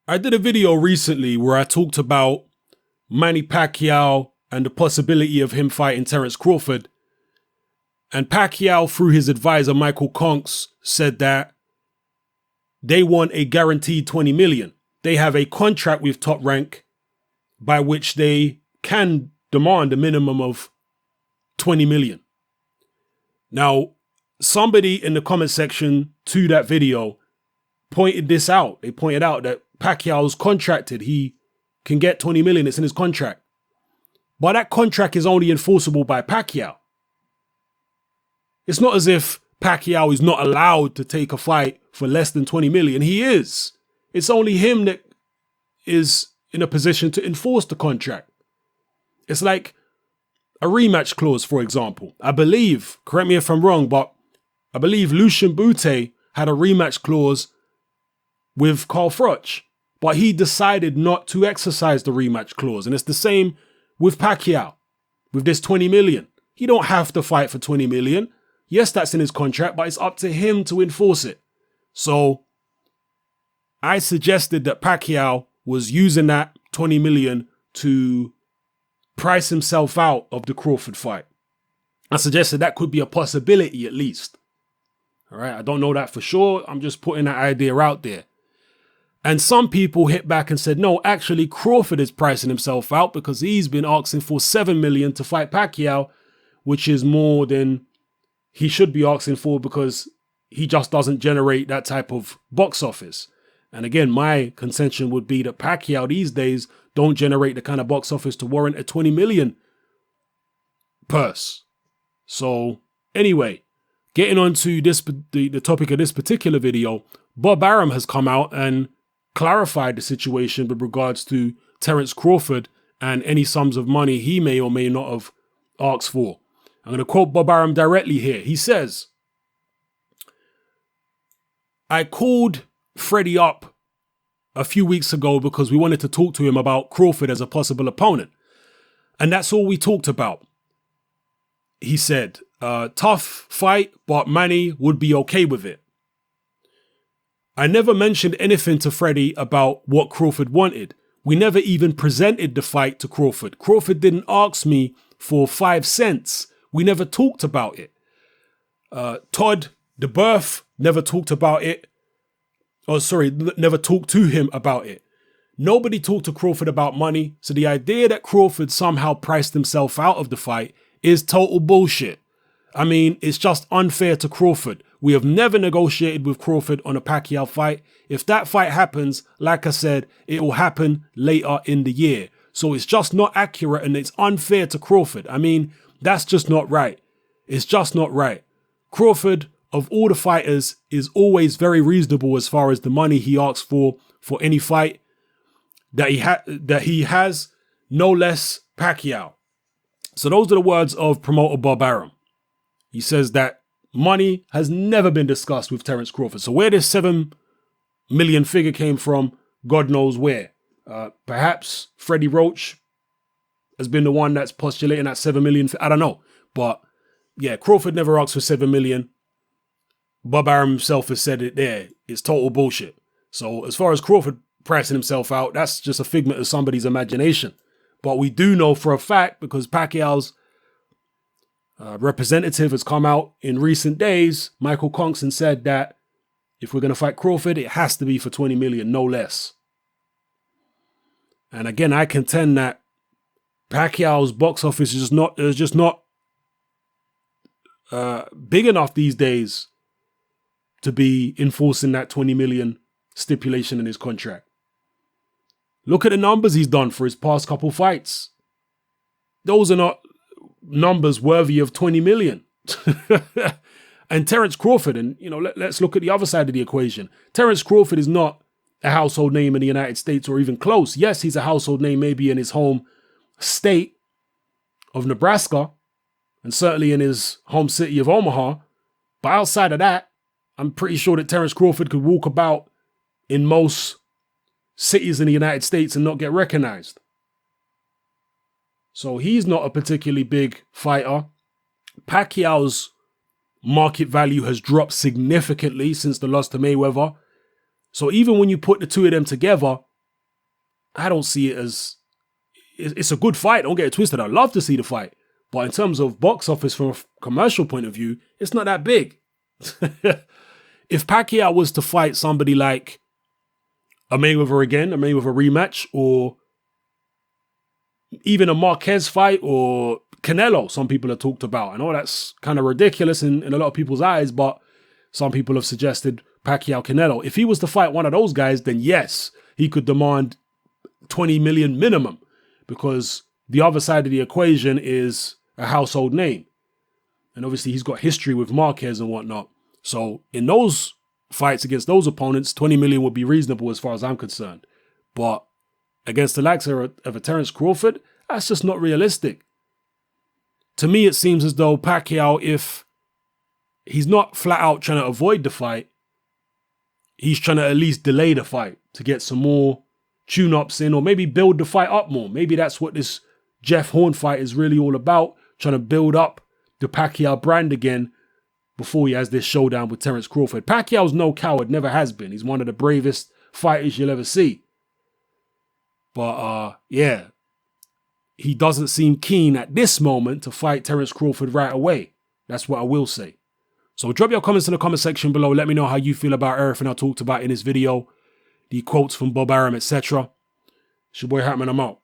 I did a video recently where I talked about Manny Pacquiao and the possibility of him fighting Terence Crawford. And Pacquiao, through his advisor Michael Conks, said that they want a guaranteed 20 million. They have a contract with Top Rank by which they can demand a minimum of 20 million. Now, somebody in the comment section to that video pointed this out. They pointed out that Pacquiao's contracted. He can get 20 million. It's in his contract. But that contract is only enforceable by Pacquiao. It's not as if Pacquiao is not allowed to take a fight for less than 20 million. He is. It's only him that is in a position to enforce the contract. It's like a rematch clause, for example. I believe, correct me if I'm wrong, but I believe Lucien Boutte had a rematch clause with Carl Froch, but he decided not to exercise the rematch clause. And it's the same with Pacquiao, with this 20 million. He don't have to fight for 20 million. Yes, that's in his contract, but it's up to him to enforce it. So I suggested that Pacquiao was using that 20 million to price himself out of the Crawford fight. I suggested that could be a possibility at least. All right, I don't know that for sure. I'm just putting that idea out there. And some people hit back and said, no, actually Crawford is pricing himself out because he's been asking for 7 million to fight Pacquiao, which is more than he should be asking for because he just doesn't generate that type of box office. And again, my contention would be that Pacquiao these days don't generate the kind of box office to warrant a 20 million purse. So anyway, getting on to this, the topic of this particular video, Bob Arum has come out and clarified the situation with regards to Terence Crawford and any sums of money he may or may not have asked for. I'm going to quote Bob Arum directly here. He says, I called Freddie up a few weeks ago because we wanted to talk to him about Crawford as a possible opponent. And that's all we talked about. He said, tough fight, but Manny would be okay with it. I never mentioned anything to Freddie about what Crawford wanted. We never even presented the fight to Crawford. Crawford didn't ask me for 5 cents. We never talked about it. Todd DeBerth never talked about it. Never talked to him about it. Nobody talked to Crawford about money. So the idea that Crawford somehow priced himself out of the fight is total bullshit. I mean, it's just unfair to Crawford. We have never negotiated with Crawford on a Pacquiao fight. If that fight happens, like I said, it will happen later in the year. So it's just not accurate and it's unfair to Crawford. I mean, that's just not right. It's just not right. Crawford, of all the fighters, is always very reasonable as far as the money he asks for any fight that he has, no less Pacquiao. So those are the words of promoter Bob Arum. He says that money has never been discussed with Terence Crawford. So where this 7 million figure came from, God knows where. Perhaps Freddie Roach has been the one that's postulating that 7 million. I don't know. But yeah, Crawford never asked for 7 million. Bob Arum himself has said it there. It's total bullshit. So as far as Crawford pricing himself out, that's just a figment of somebody's imagination. But we do know for a fact, because Pacquiao's representative has come out in recent days, Michael Conks, said that if we're going to fight Crawford, it has to be for 20 million, no less. And again, I contend that Pacquiao's box office is just not big enough these days to be enforcing that 20 million stipulation in his contract. Look at the numbers he's done for his past couple fights. Those are not numbers worthy of 20 million. And Terence Crawford, and let's look at the other side of the equation. Terence Crawford is not a household name in the United States or even close. Yes, he's a household name maybe in his home state of Nebraska and certainly in his home city of Omaha. But outside of that, I'm pretty sure that Terence Crawford could walk about in most cities in the United States and not get recognized. So he's not a particularly big fighter. Pacquiao's market value has dropped significantly since the loss to Mayweather. So even when you put the two of them together, I don't see it as... It's a good fight, don't get it twisted. I'd love to see the fight. But in terms of box office from a commercial point of view, it's not that big. If Pacquiao was to fight somebody like a Mayweather again, a Mayweather rematch, or even a Marquez fight, or Canelo, some people have talked about. I know that's kind of ridiculous in a lot of people's eyes, but some people have suggested Pacquiao Canelo. If he was to fight one of those guys, then yes, he could demand 20 million minimum, because the other side of the equation is a household name. And obviously he's got history with Marquez and whatnot. So in those fights against those opponents, 20 million would be reasonable as far as I'm concerned. But against the likes of a Terence Crawford, that's just not realistic. To me, it seems as though Pacquiao, if he's not flat out trying to avoid the fight, he's trying to at least delay the fight to get some more tune-ups in, or maybe build the fight up more. Maybe that's what this Jeff Horn fight is really all about, trying to build up the Pacquiao brand again before he has this showdown with Terence Crawford. Pacquiao's no coward, never has been. He's one of the bravest fighters you'll ever see. But yeah, he doesn't seem keen at this moment to fight Terence Crawford right away. That's what I will say. So drop your comments in the comment section below. Let me know how you feel about everything I talked about in this video, the quotes from Bob Arum, etc. It's your boy Hatman, I'm out.